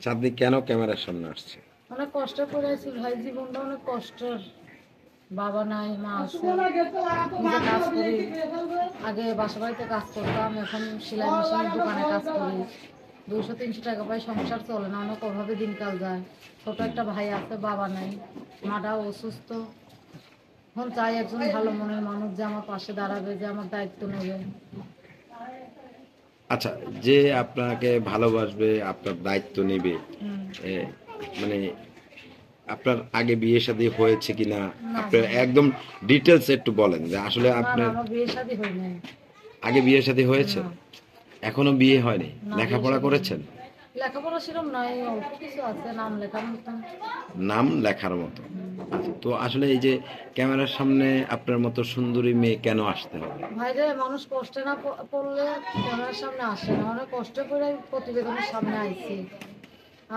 চাঁদনি কেন ক্যামেরার সামনে আসছে? অনেক কষ্ট করে আছি ভাই, জীবনটা অনেক কষ্টের। বাবা নাই, মা আছে, নিজে কাজ করি। আগে বাসা বাড়িতে কাজ করতাম, এখন সেলাই মেশিনের দোকানে কাজ করি। 200-300 টাকা পাই, সংসার চলে না, অনেক অভাবে দিনকাল যায়। ছোট একটা ভাই আছে, বাবা নাই, মাটাও অসুস্থ। এখন চাই একজন ভালো মনের মানুষ যে আমার পাশে দাঁড়াবে, যে আমার দায়িত্ব নেবে। আচ্ছা, যে আপনাকে ভালোবাসবে, আপনার দায়িত্ব নেবে, হুম। এ, মানে আপনার আগে বিয়ে শাদী হয়েছে কিনা? না আপনার ভাই, একদম ডিটেলস একটু বলেন যে আসলে না না, আপনার আমার বিয়ে শাদী হয় নাই। আগে বিয়ে শাদী হয়েছে, না এখনো বিয়ে হয়নি, না, বিয়ে লেখাপড়া শাদী হয়নি। করেছেন? লেখাপড়া সেরকম নাই, অল্প কিছু আছে, নাম লেখার মতন। নাম লেখার মতো। আচ্ছা, তো আসলে এই যে ক্যামেরার সামনে আপনার মতো সুন্দরী মেয়ে কেন আসতে হবে? ভাইরে, মানুষ কষ্টে না পড়লে ক্যামেরার সামনে আসে না। অনেক কষ্ট করে প্রতিবেদনের সামনে আইছি।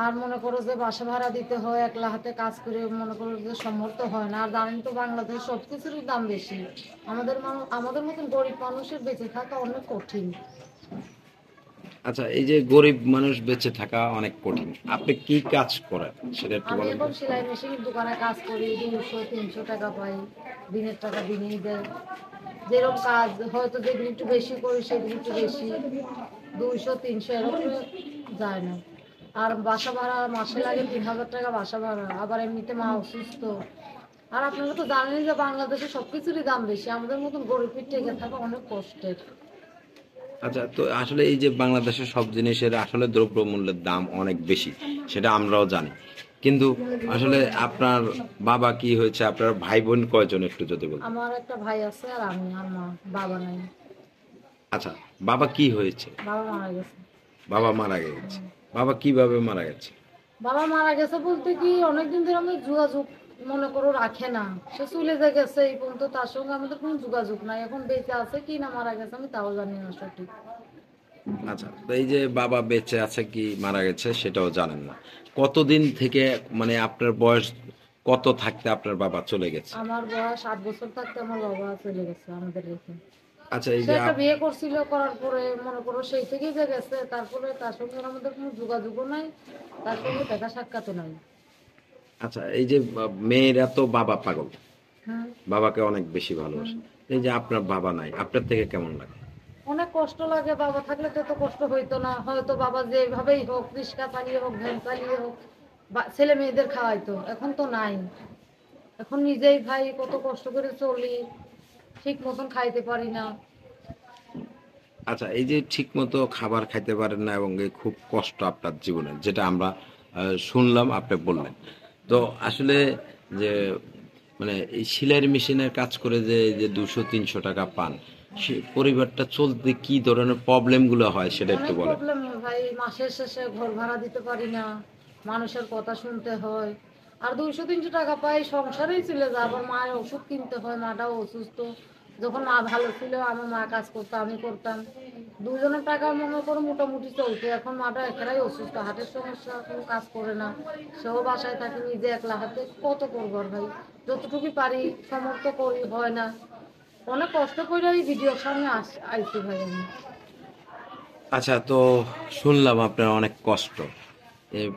আর মনে করো যে বাসা ভাড়া দিতে হয়, একলা হাতে কাজ করে মনে করো যে সামর্থ্য হয় না। আর জানেন তো বাংলাদেশে সবকিছুরই দাম বেশি। আমাদের মতন গরিব মানুষের বেঁচে থাকা অনেক কঠিন। আচ্ছা, এই যে গরিব মানুষ বেঁচে থাকা অনেক কঠিন, আপনি কি কাজ করেন সেটা একটু আমি বলেন তো। এখন সেলাই মেশিনের দোকানে কাজ করি, 200-300 টাকা পাই। দিনের টাকা দিনেই দেয়। যেরকম কাজ হয়তো যেদিন একটু বেশি করি সেদিন একটু বেশি, 200-300 এরকম যায় না। আর বাসা ভাড়া মাসে লাগে 3,000 টাকা বাসা ভাড়া, আবার এমনিতে মা অসুস্থ। আর আপনারা তো জানেন যে বাংলাদেশে সবকিছুরই দাম বেশি, আমাদের মতন গরিবের টেকে থাকা অনেক কষ্টের। আচ্ছা, তো আসলে এই যে বাংলাদেশের সব জিনিসের আসলে দ্রব্যমূল্যের দাম অনেক বেশি, সেটা আমরাও জানি। কিন্তু আসলে আপনার বাবা কি হয়েছে, আপনার ভাই বোন কয়জন একটু যদি বলতেন। আমার একটা ভাই আছে আর আমি আর মা। বাবা নাই। আচ্ছা, বাবা কি হয়েছে? বাবা মারা গেছে। বাবা মারা গেছে। বাবা কিভাবে মারা গেছে? বাবা মারা গেছে বলতে কি, অনেকদিন ধরে আমাদের যোগাযোগ মনে করো রাখে না। সে চলে যে গেছে এই পর্যন্ত, তার সঙ্গে আমাদের কোনো যোগাযোগ নাই। এখন বেঁচে আছে কি না মারা গেছে আমি তাও জানি না সঠিক। আচ্ছা, তো এই যে বাবা বেঁচে আছে কি মারা গেছে সেটাও জানেন না, কতদিন থেকে, মানে আপনার বয়স কত থাকতে আপনার বাবা চলে গেছে? আমার বয়স 8 বছর থাকতে আমার বাবা চলে গেছে আমাদের রেখে। আচ্ছা, এই সে যে একটা বিয়ে করছিল, করার পরে মনে করো সেই থেকেই যে গেছে, তারপরে তার সঙ্গে আর আমাদের কোনো যোগাযোগও নাই, তার সঙ্গে দেখা সাক্ষাৎও নাই। আচ্ছা, এই যে মেয়েরা তো বাবা পাগল, হুম। বাবাকে অনেক বেশি হুম। ভালোবাসে। এই যে আপনার বাবা নাই, আপনার থেকে কেমন লাগে? অনেক কষ্ট লাগে। বাবা থাকলে তো এত কষ্ট হইতো না। হয়তো বাবা যেভাবেই হোক, রিক্সা চালিয়ে হোক, ভ্যান চালিয়ে হোক, বা ছেলে মেয়েদের খাওয়াইতো। এখন তো নাই। এখন নিজেই ভাই কত কষ্ট করে চলি, ঠিক মতন খাইতে পারি না। আচ্ছা, এই যে ঠিক মতো খাবার খাইতে পারেন না এবং এই খুব কষ্ট আপনার জীবনে, যেটা আমরা শুনলাম, আপনি বললেন। তো আসলে যে মানে এই সেলাই মেশিনের কাজ করে যে যে 200-300 টাকা পান, সে পরিবারটা চলতে কি ধরনের প্রবলেম গুলো হয় সেটা একটু অনেক বলেন। প্রবলেম ভাই, মাসের শেষে ঘর ভাড়া দিতে পারি না, মানুষের কথা শুনতে হয়। আর 200-300 টাকা পাই, সংসারেই চলে যায়। আবার মায়ের ওষুধ কিনতে হয়, মাটাও অসুস্থ। যখন মা ভালো ছিল আমার মা কাজ করতো, আমি করতাম। দুজনের টাকা মনে করো মোটামুটি চলতো। এখন মাটা একেবারেই অসুস্থ, হার্টের সমস্যা, কোনো কাজ করে না। সেও বাসায় থাকে নিজে একলা হাতে, কত করবো আর ভাই। যতটুকু পারি সমর্থ করি, হয় না। অনেক কষ্ট করে এই ভিডিওর সামনে আইছি ভাই আমি। আচ্ছা, তো শুনলাম আপনার অনেক কষ্ট,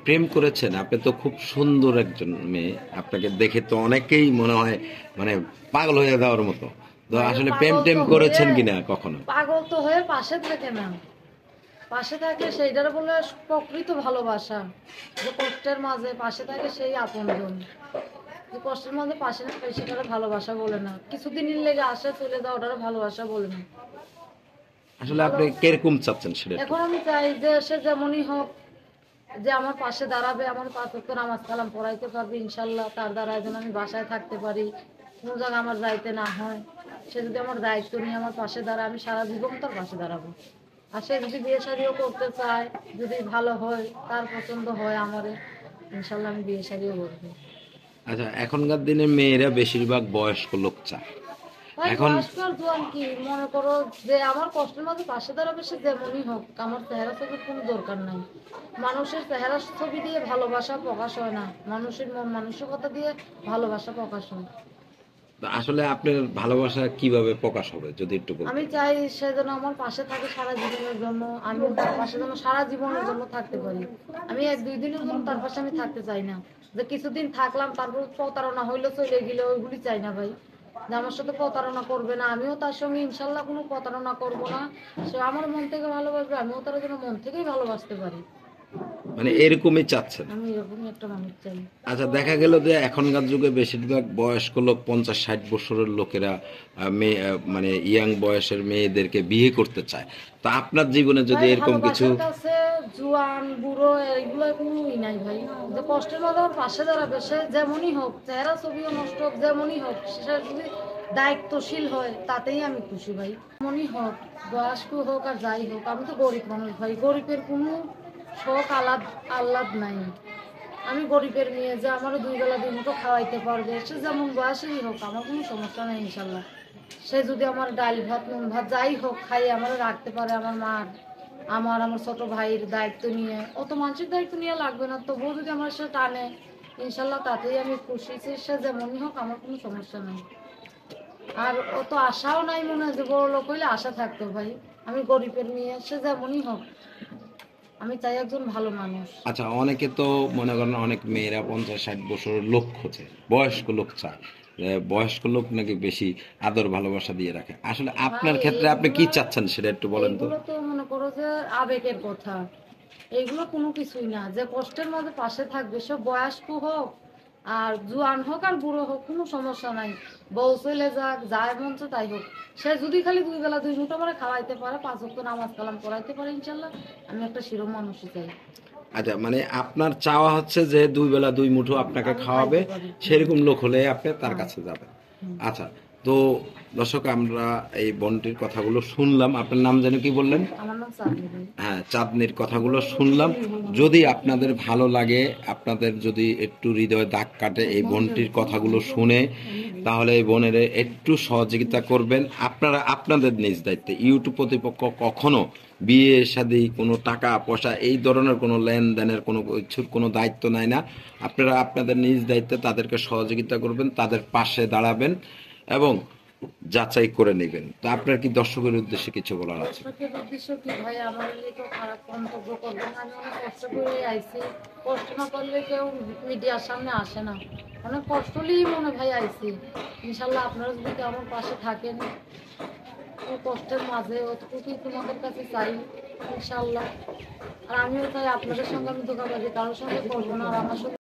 প্রেম করেছেন, আপনি তো খুব সুন্দর একজন মেয়ে, আপনাকে দেখে তো অনেকেই মনে হয় মানে পাগল হয়ে যাওয়ার মতো। তো ভাইরে, আসলে প্রেম টেম করেছেন কিনা কখনো? পাগল তো হয়ে পাশে থাকে না। পাশে থাকে সেইটার বলে প্রকৃত ভালোবাসা। যে কষ্টের মাঝে পাশে থাকে সেই আপনজন। যে কষ্টের মাঝে পাশে না পাই সেটারে ভালোবাসা বলে না। কিছুদিনের লেগে আসে চলে যাও, ওটারে ভালোবাসা বলে না। আসলে ভালো। আপনি কিরকম চাচ্ছেন সেটা একটু। এখন আমি চাই যে সে যেমনই হোক, যে আমার পাশে দাঁড়াবে, আমার 5 ওয়াক্ত নামাজ কালাম পড়াইতে পারবে ইনশাল্লাহ, তার দ্বারা যেন আমি বাসায় থাকতে পারি, কোনো জায়গা আমার যাইতে না হয়। সে যদি আমার দায়িত্ব নিয়ে আমার পাশে দাঁড়ায়, আমি সারা জীবন তার পাশে দাঁড়াবো। আর সে যদি বিয়ে শাদিও করতে চায়, যদি ভালো হয়, তার পছন্দ হয় আমারে, ইনশাল্লাহ আমি বিয়ে শাদিও করবো। আচ্ছা, এখনকার দিনে মেয়েরা বেশিরভাগ বয়স্ক লোক চায় ভাই এখন। বয়স্ক আর জোয়ান কি, মনে করো যে আমার কষ্টের মাঝে পাশে দাঁড়াবে সে যেমনই হোক, আমার চেহারা ছবির কোনো দরকার নাই। মানুষের চেহারা ছবি দিয়ে ভালোবাসা প্রকাশ হয় না, মানুষের মন মানসিকতা দিয়ে ভালোবাসা প্রকাশ হয়। তো আসলে আপনার ভালোবাসা কিভাবে প্রকাশ হবে যদি একটু আমি বলতেন। চাই সে যেন আমার পাশে থাকে সারা জীবনের জন্য, আমিও তার পাশে যেন সারা জীবনের জন্য থাকতে পারি। আমি 1-2 দিনের জন্য তার পাশে আমি থাকতে চাই না, যে কিছুদিন থাকলাম তারপর প্রতারণা হইলো চলে গেল, ওইগুলি চাই না ভাই। যে আমার সাথে প্রতারণা করবে না, আমিও তার সঙ্গে ইনশাল্লাহ কোনো প্রতারণা করব না। সে আমার মন থেকে ভালোবাসবে, আমিও তার যেন মন থেকেই ভালোবাসতে পারি। মানে এরকমই চাচ্ছেন। আমি এরকমই একটা মানুষ চাই। আচ্ছা, দেখা গেল যে এখনকার যুগে বেশিরভাগ বয়স্ক লোক 50-60 বছরের লোকেরা মেয়ে মানে ইয়াং বয়সের মেয়েদেরকে বিয়ে করতে চায়। তো আপনার জীবনে যদি ভাই এরকম কিছু ভালোবাসার কাছে জুয়ান বুড়ো এগুলো কোনোই নাই ভাই। যে কষ্টের মাঝে আমার পাশে দাঁড়াবে, সে যেমনই হোক, চেহারা ছবিও নষ্ট হোক, যেমনই হোক, সে যদি দায়িত্বশীল হয় তাতেই আমি খুশি ভাই। যেমনই হোক, বয়স্ক হোক আর যাই হোক, আমি তো গরিব মানুষ ভাই, গরিবের কোনো শখ আহ্লাদ নাই। আমি গরিবের মেয়ে, যে আমারও 2 বেলা 2 মুঠো খাওয়াইতে পারবে, সে যেমন বয়সেরই হোক, আমার কোনো সমস্যা নেই ইনশাল্লাহ। সে যদি আমার ডাল ভাত নুন ভাত যাই হোক খাই আমার রাখতে পারে, আমার মার আমার ছোট ভাইয়ের দায়িত্ব নিয়ে, অত মানুষের দায়িত্ব নিয়ে লাগবে না, তবুও যদি আমার সে টানে ইনশাল্লাহ তাতেই আমি খুশি। সে যেমনই হোক আমার কোনো সমস্যা নেই। আর অত আশাও নাই মনে হয়, যে বড় লোক হইলে আশা থাকতো ভাই। আমি গরিবের মেয়ে, সে যেমনই হোক আমি চাই একজন ভালো মানুষ। আচ্ছা, অনেকে তো মনে করেন অনেক মেয়েরা 50-60 বছরের লোক খোঁজে, বয়স্ক লোক চায়, বয়স্ক লোক নাকি বেশি আদর ভালোবাসা দিয়ে রাখে। আসলে ভাই আপনার ক্ষেত্রে আপনি কি এইগুলা চাচ্ছেন সেটা একটু বলেন তো। এইগুলো তো মনে করো যে আবেগের কথা, এইগুলো কোনো কিছুই না। যে কষ্টের মধ্যে পাশে থাকবে, সে বয়স্ক হোক আর জোয়ান হোক আর বুড়ো হোক, কোনো সমস্যা নাই। বউ চলে যাক, যায় মন চায় তাই হোক, সে যদি খালি 2 বেলা 2 মুঠো করে খাওয়াইতে পারে, 5 ওয়াক্ত নামাজ কালাম পড়াইতে পারে, ইনশাল্লাহ আমি একটা শিরো মানুষই চাই। আচ্ছা, মানে আপনার চাওয়া হচ্ছে যে 2 বেলা 2 মুঠো আপনাকে আমি খাওয়াবে, খাইতে পারি। সেরকম লোক হলে আপনি তার হ্যাঁ। কাছে যাবেন। হুম। আচ্ছা, তো দর্শক, আমরা এই বোনটির কথাগুলো শুনলাম। আপনার নাম যেন কি বললেন? আমার নাম চাঁদনি ভাই। হ্যাঁ, চাঁদনির কথাগুলো শুনলাম। যদি আপনাদের ভালো লাগে, আপনাদের যদি একটু হৃদয়ে দাগ কাটে এই বোনটির কথাগুলো শুনে, তাহলে এই বোনের একটু সহযোগিতা করবেন। আপনারা আপনাদের নিজ দায়িত্বে, ইউটিউব কর্তৃপক্ষ কখনো বিয়ে শাদী কোনো টাকা পয়সা এই ধরনের কোনো লেনদেনের কোনো কিছুর কোনো দায়িত্ব নেয় না। আপনারা আপনাদের নিজ দায়িত্বে তাদেরকে সহযোগিতা করবেন, তাদের পাশে দাঁড়াবেন এবং যাচাই করে নেবেন। তো আপনার কি দর্শকের উদ্দেশ্যে কিছু বলার আছে? দর্শকের উদ্দেশ্য কি ভাই, আমার নিয়ে কেউ খারাপ মন্তব্য করবে না। আমি অনেক কষ্ট করে আইছি, কষ্ট না করলে কেউ মিডিয়ার সামনে আসে না। অনেক কষ্ট নিয়েই মনে ভাই আইছি। ইনশাল্লাহ আপনারা যদি কেউ আমার পাশে থাকেন, এই কষ্টের মাঝে অতটুকুই তোমাদের কাছে চাই ইনশাল্লাহ। আর আমিও চাই আপনাদের সঙ্গে আমি ধোকাবাজি কারোর সঙ্গে করবো না, আর আমার সঙ্গে